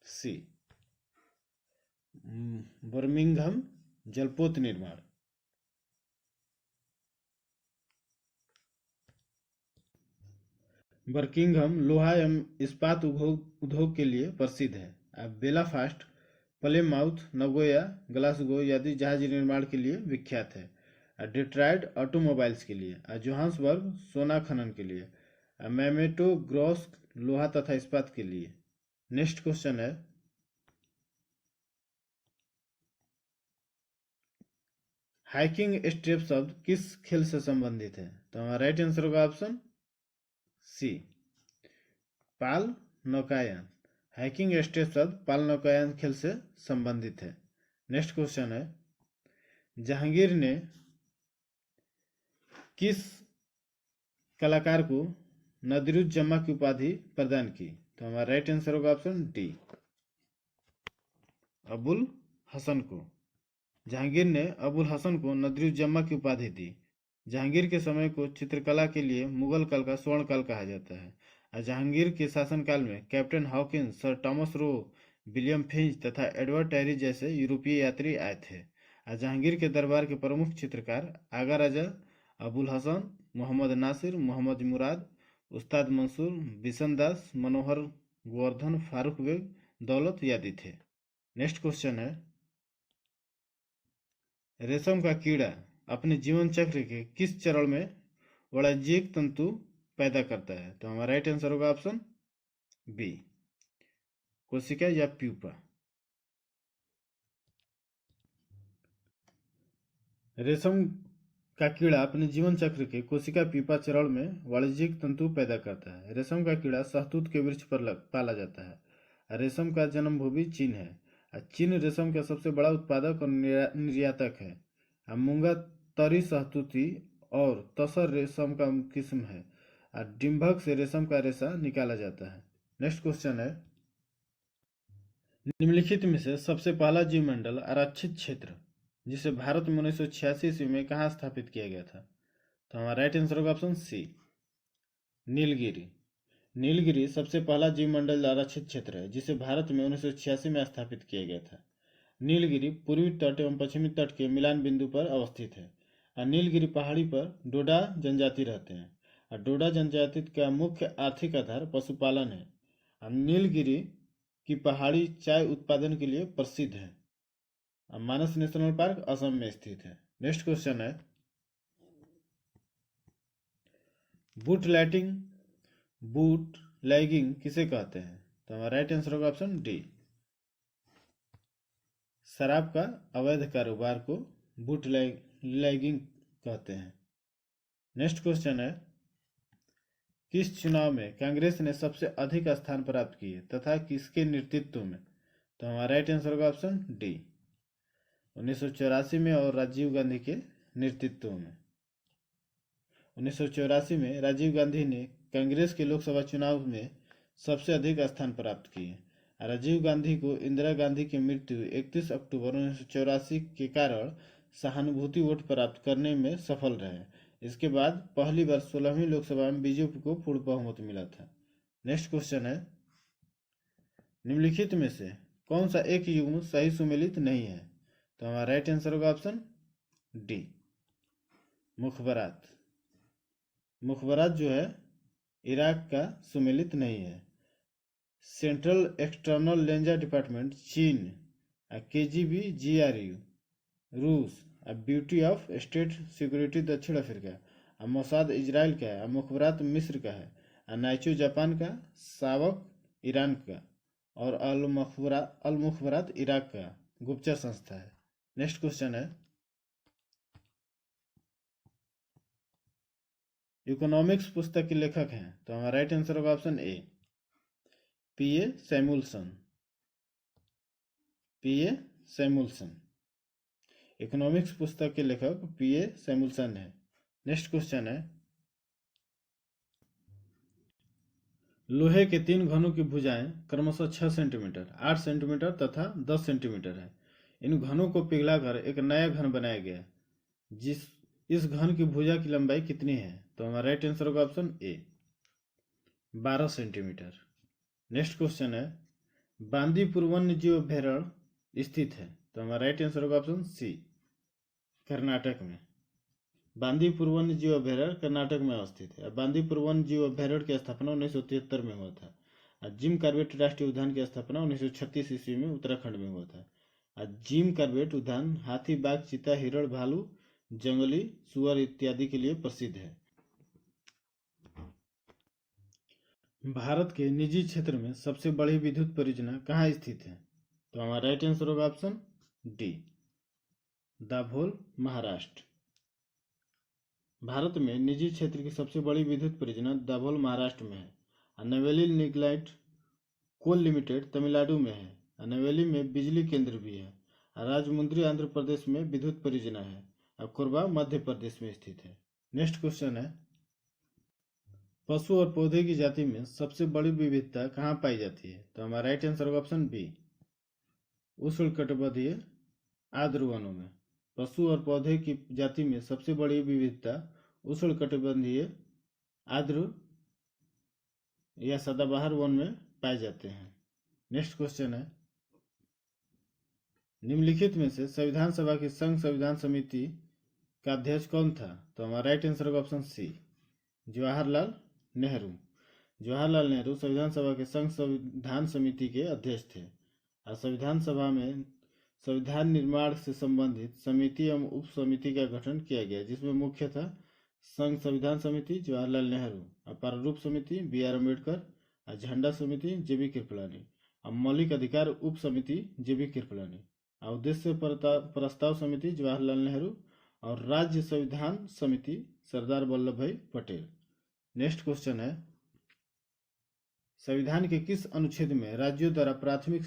सी, बर्मिंघम जलपोत निर्माण। बर्किंघम लोहा एवं इस्पात उद्योग के लिए प्रसिद्ध है। बेलाफास्ट, प्लेमाउथ, नगोया, ग्लासगो आदि जहाज निर्माण के लिए विख्यात है। डेट्रॉयट ऑटोमोबाइल्स के लिए। जोहान्सबर्ग सोना खनन के लिए। मैमेटो ग्रॉस लोहा तथा इस्पात के लिए। नेक्स्ट क्वेश्चन है, हाइकिंग स्टेप शब्द किस खेल से संबंधित है? तो हमारा राइट आंसर होगा ऑप्शन सी, पाल नौकायन। हाइकिंग स्टेप शब्द पाल नौकायन खेल से संबंधित है। नेक्स्ट क्वेश्चन है, जहांगीर ने किस कलाकार को नदीरुज्जमा की उपाधि प्रदान की? तो हमारा राइट आंसर होगा ऑप्शन डी, अबुल हसन को। जहांगीर ने अबुल हसन को नदीरुज्जमा की उपाधि दी। जहांगीर के समय को चित्रकला के लिए मुगल काल का स्वर्ण काल कहा जाता है। और जहांगीर के शासनकाल में captain Hawkins, sir Thomas Roe, William Finch तथा एडवर्ड टेरी जैसे यूरोपीय यात्री आए थे। और जहांगीर के दरबार के प्रमुख चित्रकार आगा राजा अबुल हसन, मोहम्मद नासिर, मोहम्मद मुराद, उस्ताद मंसूर, बिशन दास, मनोहर गोवर्धन, फारूक बेग, दौलत यादी थे। नेक्स्ट क्वेश्चन है, रेशम का कीड़ा अपने जीवन चक्र के किस चरण में वाणिज्यिक तंतु पैदा करता है? तो हमारा राइट आंसर होगा ऑप्शन बी, कोशिका या प्यूपा। रेशम का कीड़ा अपने जीवन चक्र के कोशिका प्यूपा चरण में वाणिज्यिक तंतु पैदा करता है। रेशम का कीड़ा शहतूत के वृक्ष पर पाला जाता है। रेशम का जन्मभूमि चीन है। चीन रेशम का सबसे बड़ा उत्पादक और निर्यातक है। मूंगा तरी शहतूती और तसर रेशम का किस्म है। डिंभक से रेशम का रेशा निकाला जाता है। नेक्स्ट क्वेश्चन है, निम्नलिखित में से सबसे पहला जीवमंडल आरक्षित क्षेत्र जिसे भारत में 1986 ईस्वी में कहाँ स्थापित किया गया था? तो हमारा राइट आंसर होगा ऑप्शन सी, नीलगिरी। नीलगिरी सबसे पहला जीवमंडल आरक्षित क्षेत्र है जिसे भारत में 1986 में स्थापित किया गया था। नीलगिरी पूर्वी तट एवं पश्चिमी तट के मिलान बिंदु पर अवस्थित है। और नीलगिरी पहाड़ी पर डोडा जनजाति रहते हैं। और डोडा जनजाति का मुख्य आर्थिक आधार पशुपालन है। और नीलगिरी की पहाड़ी चाय उत्पादन के लिए प्रसिद्ध है। मानस नेशनल पार्क असम में स्थित है। नेक्स्ट क्वेश्चन है, बूट लैगिंग किसे कहते हैं? तो हमारा राइट आंसर होगा ऑप्शन डी, शराब का अवैध कारोबार को बूट लैगिंग कहते हैं। नेक्स्ट क्वेश्चन है, किस चुनाव में कांग्रेस ने सबसे अधिक स्थान प्राप्त किए तथा किसके नेतृत्व में? तो हमारा राइट आंसर होगा ऑप्शन डी, 1984 में और राजीव गांधी के नेतृत्व में। 1984 में राजीव गांधी ने कांग्रेस के लोकसभा चुनाव में सबसे अधिक स्थान प्राप्त किए। राजीव गांधी को इंदिरा गांधी की मृत्यु 31 अक्टूबर 1984 के कारण सहानुभूति वोट प्राप्त करने में सफल रहे। इसके बाद पहली बार 16वीं लोकसभा में बीजेपी को पूर्ण बहुमत मिला था। नेक्स्ट क्वेश्चन है, निम्नलिखित में से कौन सा एक युग्म सही सुमेलित नहीं है? तो हमारा राइट आंसर होगा ऑप्शन डी, मुखबरात। मुखबरात जो है इराक का सुमेलित नहीं है। सेंट्रल एक्सटर्नल रेंजर डिपार्टमेंट चीन, केजीबी जीआरयू रूस, ब्यूटी ऑफ स्टेट सिक्योरिटी दक्षिण अफ्रीका, मोसाद इजराइल का है, मुखबरात मिस्र का है, नाइचो जापान का, सावक ईरान का और अल मुखबरात इराक का गुप्तचर संस्था है। नेक्स्ट क्वेश्चन है, इकोनॉमिक्स पुस्तक के लेखक हैं? तो हमारा राइट आंसर होगा option A, PA Samuelson. PA Samuelson economics पुस्तक के लेखक पीए सैमुअल्सन है। नेक्स्ट क्वेश्चन है, लोहे के 3 घनों की भुजाएं क्रमशः 6 सेंटीमीटर, 8 सेंटीमीटर तथा 10 सेंटीमीटर है। इन घनों को पिघलाकर एक नया घन बनाया गया। इस घन की भुजा की लंबाई कितनी है? तो हमारा राइट आंसर होगा option A, 12 centimetre. Next question है, बांदीपुर वन्य जीव अभयारण्य स्थित है? तो हमारा राइट आंसर होगा ऑप्शन सी, कर्नाटक में। बांदीपुर वन्य जीव अभयारण्य कर्नाटक में अवस्थित है। बांदीपुर वन्य जीव अभयारण्य की स्थापना 1973 में हुआ था। जिम कॉर्बेट राष्ट्रीय उद्यान की स्थापना 1936 ईस्वी में उत्तराखंड में हुआ था। जिम कॉर्बेट उद्यान हाथी, बाघ, चीता, हिरण, भालू, जंगली सुअर इत्यादि के लिए प्रसिद्ध है। भारत के निजी क्षेत्र में सबसे बड़ी विद्युत परियोजना कहाँ स्थित है? तो हमारा राइट आंसर होगा ऑप्शन डी, दाभोल, महाराष्ट्र। भारत में निजी क्षेत्र की सबसे बड़ी विद्युत परियोजना दाभोल, महाराष्ट्र में है। नवेली लिग्नाइट कोल लिमिटेड तमिलनाडु में है। नवेली में बिजली केंद्र भी है। राजमुंद्री आंध्र प्रदेश में विद्युत परियोजना है। और कोरबा मध्य प्रदेश में स्थित है। नेक्स्ट क्वेश्चन है, पशु और पौधे की जाति में सबसे बड़ी विविधता कहाँ पाई जाती है? तो हमारा राइट आंसर होगा ऑप्शन बी, उष्णकटिबंधीय आर्द्र वनों में। पशु और पौधे की जाति में सबसे बड़ी विविधता उष्णकटिबंधीय आर्द्र या सदाबहार वन में पाए जाते हैं। नेक्स्ट क्वेश्चन है, निम्नलिखित में से संविधान सभा की संघ संविधान समिति का अध्यक्ष कौन था? तो हमारा राइट आंसर होगा ऑप्शन सी, जवाहरलाल नेहरू। जवाहरलाल नेहरू संविधान सभा के संघ संविधान समिति के अध्यक्ष थे। और संविधान सभा में संविधान निर्माण से संबंधित समिति एवं उप समिति का गठन किया गया, जिसमें मुख्य था संघ संविधान समिति जवाहरलाल नेहरू, और प्रारूप समिति बी आर अम्बेडकर, और झंडा समिति जेबी कृपलानी, और मौलिक अधिकार उप समिति जेबी कृपलानी, और उद्देश्य प्रस्ताव समिति जवाहरलाल नेहरू, और राज्य संविधान समिति सरदार वल्लभ भाई पटेल। नेक्स्ट क्वेश्चन है, संविधान के किस अनुच्छेद में राज्यों द्वारा प्राथमिक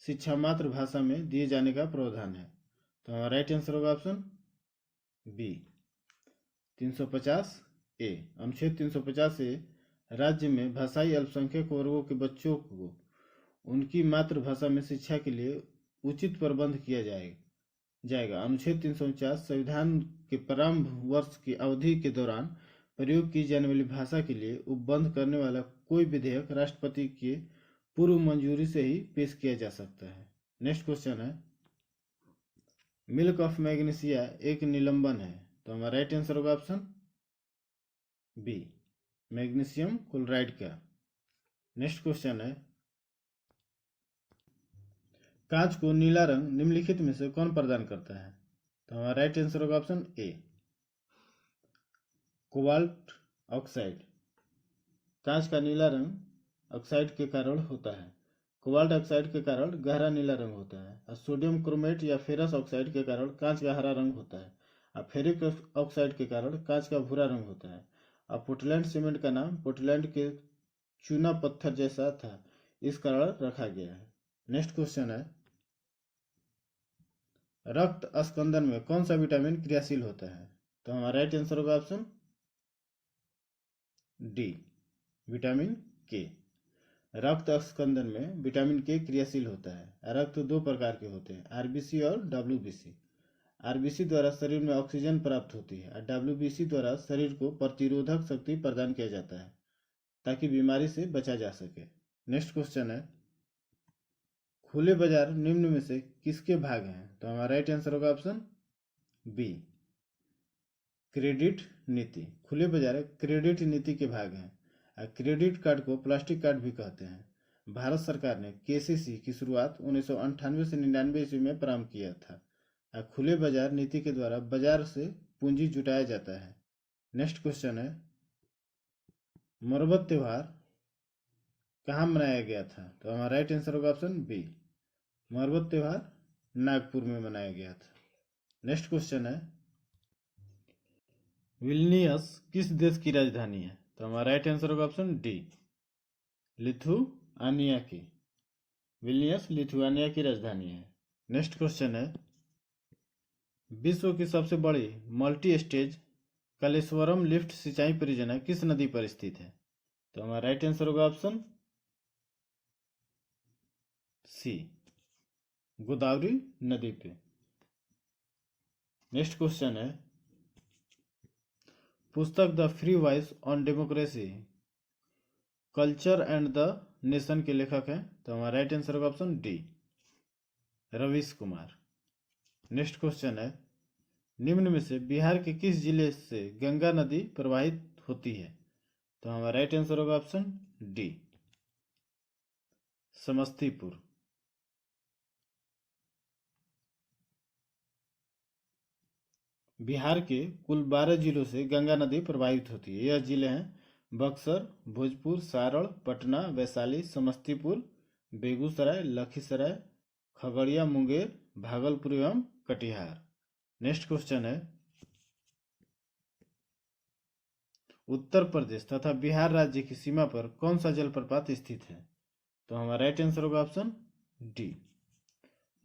शिक्षा मातृभाषा में दिए जाने का प्रावधान है? तो हमारा राइट आंसर होगा ऑप्शन बी, 350 ए। अनुच्छेद 350 ए राज्य में भाषाई अल्पसंख्यक वर्गों के बच्चों को उनकी मातृभाषा में शिक्षा के लिए उचित प्रबंध किया जाएगा। अनुच्छेद 349 संविधान के प्रारंभ वर्ष की अवधि के दौरान प्रयोग की जाने वाली भाषा के लिए उपबंध करने वाला कोई विधेयक राष्ट्रपति के पूर्व मंजूरी से ही पेश किया जा सकता है। नेक्स्ट क्वेश्चन है, मिल्क ऑफ मैग्नीशिया एक निलंबन है। तो हमारा राइट आंसर होगा ऑप्शन बी, मैग्नीशियम क्लोराइड का। नेक्स्ट क्वेश्चन है, कांच को नीला रंग निम्नलिखित में से कौन प्रदान करता है? तो हमारा राइट आंसर होगा ऑप्शन ए, कोबाल्ट ऑक्साइड। कांच का नीला रंग ऑक्साइड के कारण होता है। कोबाल्ट ऑक्साइड के कारण गहरा नीला रंग होता है। और सोडियम क्रोमेट या फेरस ऑक्साइड के कारण कांच का हरा रंग होता है। और फेरिक ऑक्साइड के कारण कांच का भूरा रंग होता है। और पोर्टलैंड सीमेंट का नाम पोर्टलैंड के चूना पत्थर जैसा था, इस कारण रखा गया है। नेक्स्ट क्वेश्चन है, रक्त स्कंदन में कौन सा विटामिन क्रियाशील होता है? तो हमारा राइट आंसर होगा ऑप्शन डी, विटामिन के। रक्त स्कंदन में विटामिन के क्रियाशील होता है। रक्त दो प्रकार के होते हैं, आरबीसी और डब्ल्यूबीसी। आरबीसी द्वारा शरीर में ऑक्सीजन प्राप्त होती है और डब्ल्यूबीसी द्वारा शरीर को प्रतिरोधक शक्ति प्रदान किया जाता है ताकि बीमारी से बचा जा सके। नेक्स्ट क्वेश्चन है, खुले बाजार निम्न में से किसके भाग हैं? तो हमारा राइट आंसर होगा ऑप्शन बी, क्रेडिट नीति। खुले बाजार क्रेडिट नीति के भाग हैं। क्रेडिट कार्ड को प्लास्टिक कार्ड भी कहते हैं। भारत सरकार ने केसीसी की शुरुआत 1998 से 99 ईस्वी में प्रारंभ किया था। खुले बाजार नीति के द्वारा बाजार से पूंजी जुटाया जाता है। नेक्स्ट क्वेश्चन है, मुरब्बत त्योहार कहाँ मनाया गया था? तो हमारा राइट आंसर होगा ऑप्शन बी, मुरब्बत त्योहार नागपुर में मनाया गया था। नेक्स्ट क्वेश्चन है, विल्नियस किस देश की राजधानी है? तो हमारा राइट आंसर होगा ऑप्शन डी, लिथुआनिया की। विल्नियस लिथुआनिया की राजधानी है। नेक्स्ट क्वेश्चन है, विश्व की सबसे बड़ी मल्टी स्टेज कालेश्वरम लिफ्ट सिंचाई परियोजना किस नदी पर स्थित है? तो हमारा राइट आंसर होगा ऑप्शन सी, गोदावरी नदी पे। नेक्स्ट क्वेश्चन है, पुस्तक the free voice on democracy culture and the nation के लेखक हैं? तो हमारा राइट आंसर होगा option D, Ravish Kumar. Next question है, निम्न में से बिहार के किस जिले से गंगा नदी प्रवाहित होती है? तो हमारा राइट आंसर होगा ऑप्शन डी, समस्तीपुर। बिहार के कुल 12 जिलों से गंगा नदी प्रवाहित होती है। यह जिले हैं बक्सर, भोजपुर, सारण, पटना, वैशाली, समस्तीपुर, बेगूसराय, लखीसराय, खगड़िया, मुंगेर, भागलपुर एवं कटिहार। नेक्स्ट क्वेश्चन है, उत्तर प्रदेश तथा बिहार राज्य की सीमा पर कौन सा जलप्रपात स्थित है? तो हमारा राइट आंसर होगा ऑप्शन डी,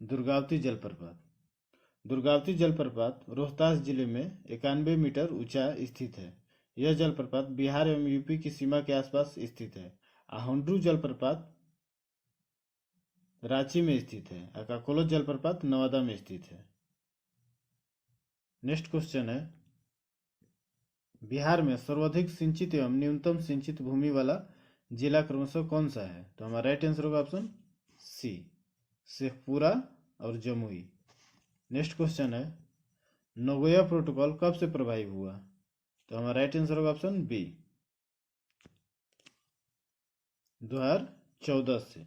दुर्गावती जलप्रपात। दुर्गावती जलप्रपात रोहतास जिले में 91 मीटर ऊंचा स्थित है। यह जलप्रपात बिहार एवं यूपी की सीमा के आसपास स्थित है। आहुंड्रू जलप्रपात रांची में स्थित है। अकाकोलो जलप्रपात नवादा में स्थित है। नेक्स्ट क्वेश्चन है, बिहार में सर्वाधिक सिंचित एवं न्यूनतम सिंचित भूमि वाला जिला क्रमशः कौन सा है? तो हमारा राइट आंसर होगा ऑप्शन सी, शेखपुरा और जमुई। नेक्स्ट क्वेश्चन है, नगोया प्रोटोकॉल कब से प्रभावी हुआ? तो हमारा राइट आंसर होगा ऑप्शन बी, 2014 से।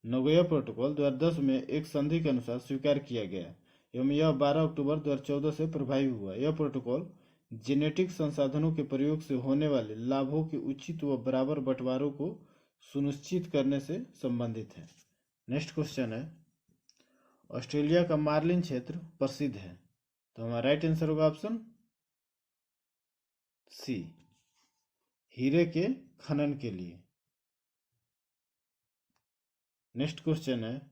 नगोया प्रोटोकॉल 2010 में एक संधि के अनुसार स्वीकार किया गया एवं यह 12 अक्टूबर 2014 से प्रभावी हुआ। यह प्रोटोकॉल जेनेटिक संसाधनों के प्रयोग से होने वाले लाभों के उचित व बराबर बंटवारों को सुनिश्चित करने से संबंधित है। नेक्स्ट क्वेश्चन है, ऑस्ट्रेलिया का मार्लिन क्षेत्र प्रसिद्ध है। तो हमारा राइट आंसर होगा ऑप्शन सी, हीरे के खनन के लिए। नेक्स्ट क्वेश्चन है,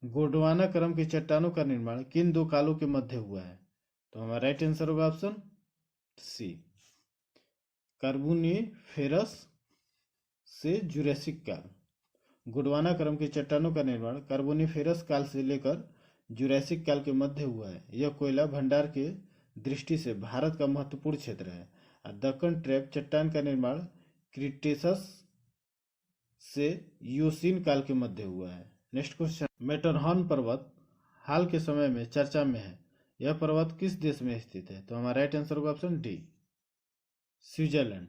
गोंडवाना क्रम की चट्टानों का निर्माण किन दो कालों के मध्य हुआ है? तो हमारा राइट आंसर होगा ऑप्शन सी, कार्बोनिफेरस से जुरैसिक काल। गोंडवाना क्रम की चट्टानों का निर्माण कार्बोनिफेरस काल से लेकर जुरैसिक काल के मध्य हुआ है। यह कोयला भंडार के दृष्टि से भारत का महत्वपूर्ण क्षेत्र है। दक्कन ट्रैप चट्टान का निर्माण क्रिटेशस से यूसीन काल के मध्य हुआ है। नेक्स्ट क्वेश्चन, मैटरहॉर्न पर्वत हाल के समय में चर्चा में है। यह पर्वत किस देश में स्थित है? तो हमारा राइट आंसर होगा ऑप्शन डी, स्विट्जरलैंड।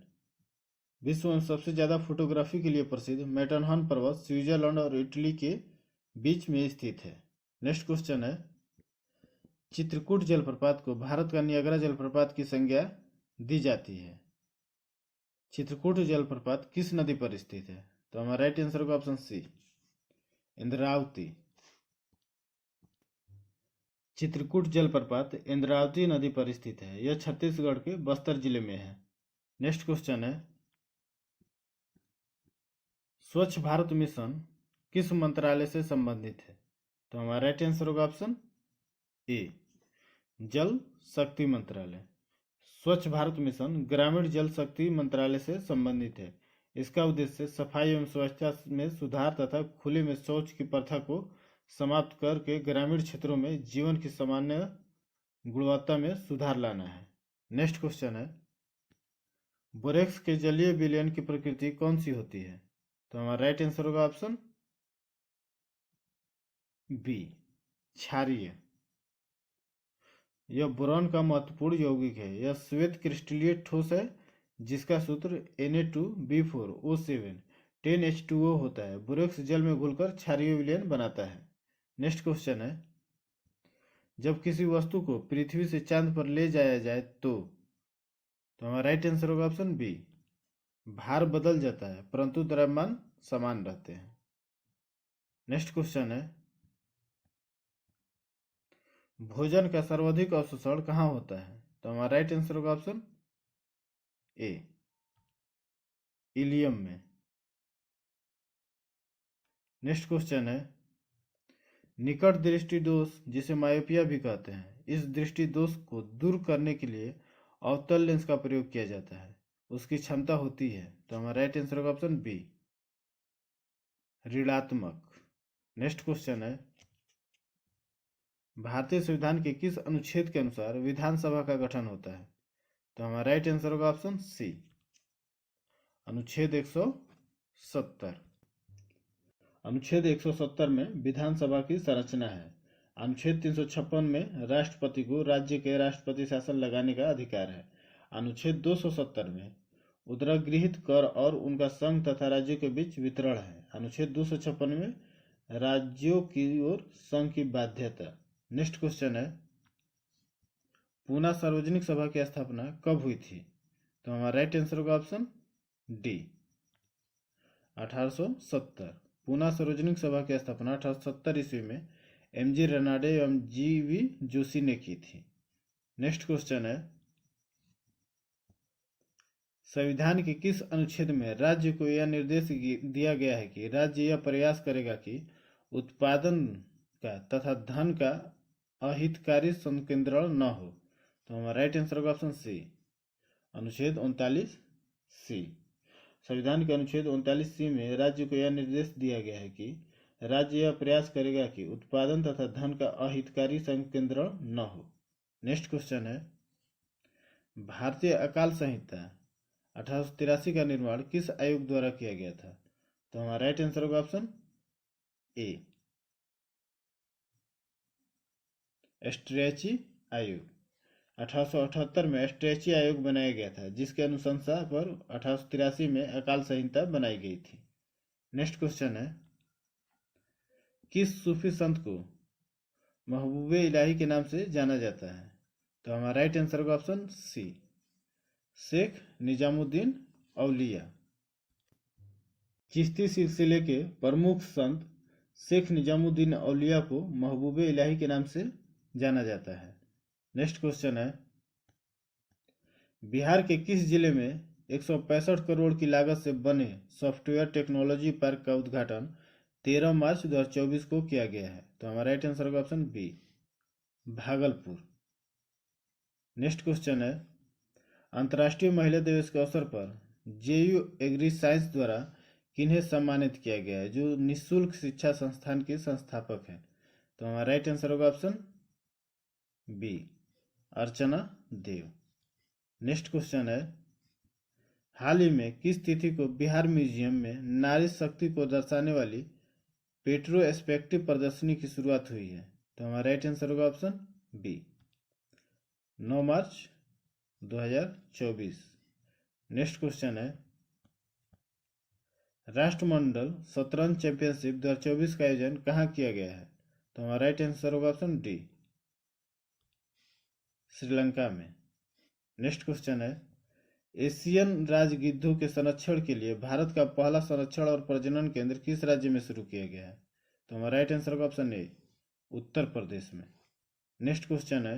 विश्व में सबसे ज्यादा फोटोग्राफी के लिए प्रसिद्ध मैटरहॉर्न पर्वत स्विट्जरलैंड और इटली के बीच में स्थित है। नेक्स्ट क्वेश्चन है, चित्रकूट जलप्रपात को भारत का नियाग्रा जलप्रपात की संज्ञा दी जाती है। चित्रकूट जलप्रपात किस नदी पर स्थित है? तो हमारा राइट आंसर होगा ऑप्शन सी, इंद्रावती। चित्रकूट जलप्रपात इंद्रावती नदी पर स्थित है। यह छत्तीसगढ़ के बस्तर जिले में है। नेक्स्ट क्वेश्चन है, स्वच्छ भारत मिशन किस मंत्रालय से संबंधित है? तो हमारा राइट आंसर होगा ऑप्शन ए, जल शक्ति मंत्रालय। स्वच्छ भारत मिशन ग्रामीण जल शक्ति मंत्रालय से संबंधित है। इसका उद्देश्य सफाई एवं स्वच्छता में सुधार तथा खुले में शौच की प्रथा को समाप्त करके ग्रामीण क्षेत्रों में जीवन की सामान्य गुणवत्ता में सुधार लाना है। नेक्स्ट क्वेश्चन है, बोरेक्स के जलीय विलयन की प्रकृति कौन सी होती है? तो हमारा राइट आंसर होगा ऑप्शन बी, क्षारीय। यह बोरॉन का महत्वपूर्ण यौगिक है। यह श्वेत क्रिस्टलीय ठोस है जिसका सूत्र Na2B4O7 10H2O होता है। बोरेक्स जल में घुलकर क्षारीय विलयन बनाता है। नेक्स्ट क्वेश्चन है, जब किसी वस्तु को पृथ्वी से चांद पर ले जाया जाए तो हमारा राइट आंसर होगा ऑप्शन बी, भार बदल जाता है परंतु द्रव्यमान समान रहते हैं। नेक्स्ट क्वेश्चन है, भोजन का सर्वाधिक अवशोषण कहाँ होता है? तो हमारा राइट आंसर होगा ऑप्शन ए, इलियम में। नेक्स्ट क्वेश्चन है, निकट दृष्टि दोष जिसे मायोपिया भी कहते हैं, इस दृष्टि दोष को दूर करने के लिए अवतल लेंस का प्रयोग किया जाता है। उसकी क्षमता होती है। तो हमारा राइट आंसर होगा ऑप्शन बी, ऋणात्मक। नेक्स्ट क्वेश्चन है, भारतीय संविधान के किस अनुच्छेद के अनुसार विधानसभा का गठन होता है? तो हमारा राइट आंसर होगा ऑप्शन सी, अनुच्छेद 170। अनुच्छेद 170 में विधानसभा की संरचना है। अनुच्छेद 356 में राष्ट्रपति को राज्य के राष्ट्रपति शासन लगाने का अधिकार है। अनुच्छेद 270 में उद्गृहित कर और उनका संघ तथा राज्यों के बीच वितरण है। अनुच्छेद 256 में राज्यों की ओर संघ की बाध्यता। नेक्स्ट क्वेश्चन है, पूना सार्वजनिक सभा की स्थापना कब हुई थी? तो हमारा राइट आंसर होगा ऑप्शन डी, 1870। पूना सार्वजनिक सभा की स्थापना 1870 ईस्वी में MG रनाडे एवं GV जोशी ने की थी। नेक्स्ट क्वेश्चन है, संविधान के किस अनुच्छेद में राज्य को यह निर्देश दिया गया है कि राज्य यह प्रयास करेगा कि उत्पादन का तथा धन का अहितकारी संकेंद्रण न हो? तो हमारा राइट आंसर होगा ऑप्शन सी, अनुच्छेद 39 सी। संविधान के अनुच्छेद 39 सी में राज्य को यह निर्देश दिया गया है कि राज्य यह प्रयास करेगा कि उत्पादन तथा धन का अहितकारी संकेंद्रण न हो। नेक्स्ट क्वेश्चन है, भारतीय अकाल संहिता 1883 का निर्माण किस आयोग द्वारा किया गया था? तो हमारा राइट आंसर होगा ऑप्शन ए, एस्ट्रेची आयोग। 1878 में एस्ट्रेची आयोग बनाया गया था, जिसके अनुशंसा पर 1883 में अकाल संहिता बनाई गई थी। नेक्स्ट क्वेश्चन है, किस सूफी संत को महबूबे इलाही के नाम से जाना जाता है? तो हमारा राइट आंसर होगा ऑप्शन सी, शेख निजामुद्दीन औलिया। चिश्ती सिलसिले के प्रमुख संत शेख निजामुद्दीन औलिया को महबूबे इलाही के नाम से जाना जाता है। नेक्स्ट क्वेश्चन है, बिहार के किस जिले में 165 करोड़ की लागत से बने सॉफ्टवेयर टेक्नोलॉजी पार्क का उद्घाटन 13 मार्च 2024 को किया गया है? तो हमारा राइट आंसर होगा option B, Bhagalpur. Next question है, अंतर्राष्ट्रीय महिला दिवस के अवसर पर JU एग्री साइंस द्वारा किन्हें सम्मानित किया गया है, जो निःशुल्क शिक्षा संस्थान के संस्थापक हैं? तो हमारा राइट आंसर होगा ऑप्शन बी, अर्चना देव। नेक्स्ट क्वेश्चन है, हाल ही में किस तिथि को बिहार म्यूजियम में नारी शक्ति को दर्शाने वाली पेट्रोस्पेक्टिव प्रदर्शनी की शुरुआत हुई है? तो हमारा राइट आंसर होगा ऑप्शन बी, 9 मार्च 2024। नेक्स्ट क्वेश्चन है, राष्ट्रमंडल शतरंज चैंपियनशिप 2024 का आयोजन कहाँ किया गया है? तो हमारा राइट आंसर होगा ऑप्शन डी, श्रीलंका में। नेक्स्ट क्वेश्चन है, एशियन राजगिद्धों के संरक्षण के लिए भारत का पहला संरक्षण और प्रजनन केंद्र किस राज्य में शुरू किया गया है? तो हमारा राइट आंसर होगा ऑप्शन ए, उत्तर प्रदेश में। नेक्स्ट क्वेश्चन है,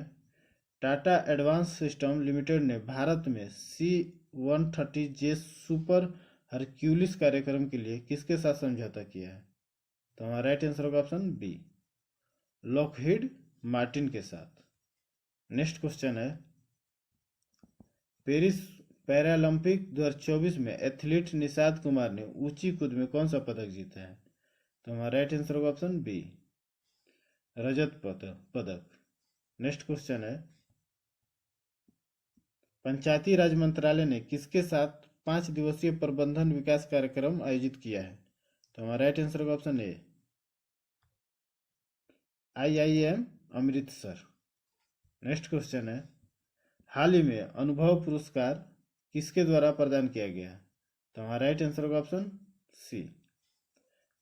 टाटा एडवांस सिस्टम लिमिटेड ने भारत में C-130J सुपर हरक्यूलिस कार्यक्रम के लिए किसके साथ समझौता किया है? तो हमारा राइट आंसर होगा ऑप्शन बी, लॉकहीड मार्टिन के साथ। नेक्स्ट क्वेश्चन है, पेरिस पैरालंपिक 2024 में एथलीट निषाद कुमार ने ऊंची कूद में कौन सा पदक जीता है? तो हमारा राइट आंसर होगा ऑप्शन बी, रजत पदक। नेक्स्ट क्वेश्चन है, पंचायती राज मंत्रालय ने किसके साथ 5 दिवसीय प्रबंधन विकास कार्यक्रम आयोजित किया है? तो हमारा राइट आंसर होगा option A, IIM Amritsar. Next question है, हाल ही में अनुभव पुरस्कार किसके द्वारा प्रदान किया गया? तो हमारा राइट आंसर होगा ऑप्शन सी,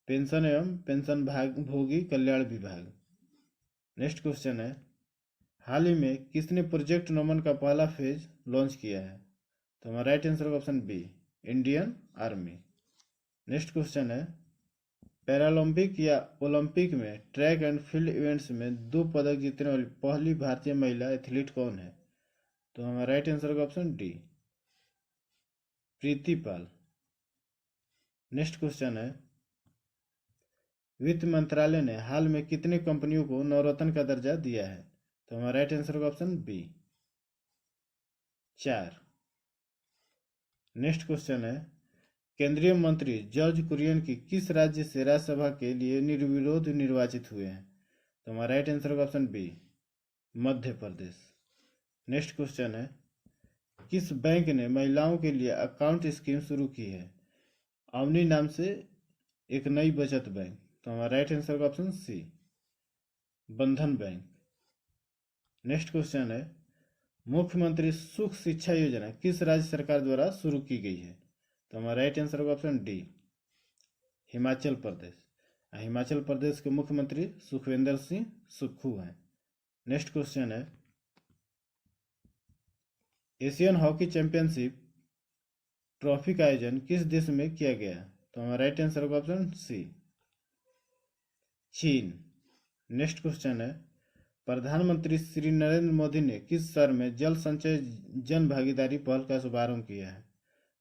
पेंशन एवं पेंशन भोगी कल्याण विभाग। नेक्स्ट क्वेश्चन है, हाल ही में किसने प्रोजेक्ट नमन का पहला फेज लॉन्च किया है? तो हमारा राइट आंसर होगा option B, Indian army. Next question है, पैरालंपिक या ओलंपिक में ट्रैक एंड फील्ड इवेंट्स में 2 पदक जीतने वाली पहली भारतीय महिला एथलीट कौन है? तो हमारा राइट आंसर होगा ऑप्शन डी, प्रीति पाल। नेक्स्ट क्वेश्चन है, वित्त मंत्रालय ने हाल में कितने कंपनियों को नवरत्न का दर्जा दिया है? तो हमारा राइट आंसर होगा ऑप्शन बी, 4। नेक्स्ट क्वेश्चन है, केंद्रीय मंत्री जॉर्ज कुरियन की किस राज्य से राज्यसभा के लिए निर्विरोध निर्वाचित हुए हैं? तो हमारा राइट आंसर होगा option B, Madhya Pradesh. Next question है, किस बैंक ने महिलाओं के लिए अकाउंट स्कीम शुरू की है अवनी नाम से एक नई बचत बैंक? तो हमारा राइट आंसर होगा ऑप्शन सी, बंधन बैंक। नेक्स्ट क्वेश्चन है, मुख्यमंत्री सुख शिक्षा योजना किस राज्य सरकार द्वारा शुरू की गई है? तो हमारा राइट आंसर होगा ऑप्शन डी, हिमाचल प्रदेश। हिमाचल प्रदेश के मुख्यमंत्री सुखविंदर सिंह सुक्खू हैं। नेक्स्ट क्वेश्चन है, एशियन हॉकी चैंपियनशिप ट्रॉफी का आयोजन किस देश में किया गया? तो हमारा राइट आंसर होगा ऑप्शन सी, चीन। नेक्स्ट क्वेश्चन है, प्रधानमंत्री श्री नरेंद्र मोदी ने किस शहर में जल संचय जन भागीदारी पहल का शुभारंभ किया है?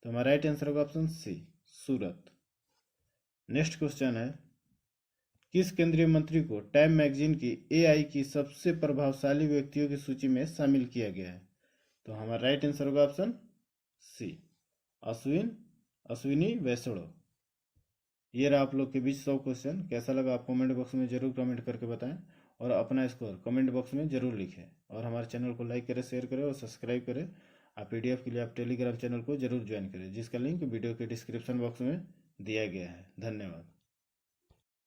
तो हमारा राइट आंसर होगा ऑप्शन सी, सूरत। नेक्स्ट क्वेश्चन है, किस केंद्रीय मंत्री को टाइम मैगजीन की एआई की सबसे प्रभावशाली व्यक्तियों की सूची में शामिल किया गया है? तो हमारा राइट आंसर होगा ऑप्शन सी, अश्विनी वैष्णव। ये रहा आप लोग के बीच 100 क्वेश्चन। कैसा लगा आप कमेंट बॉक्स में जरूर कमेंट करके बताएं और अपना स्कोर कमेंट बॉक्स में जरूर लिखें और हमारे चैनल को लाइक करें, शेयर करें और सब्सक्राइब करें। आप पीडीएफ के लिए आप टेलीग्राम चैनल को जरूर ज्वाइन करें, जिसका लिंक वीडियो के डिस्क्रिप्शन बॉक्स में दिया गया है। धन्यवाद।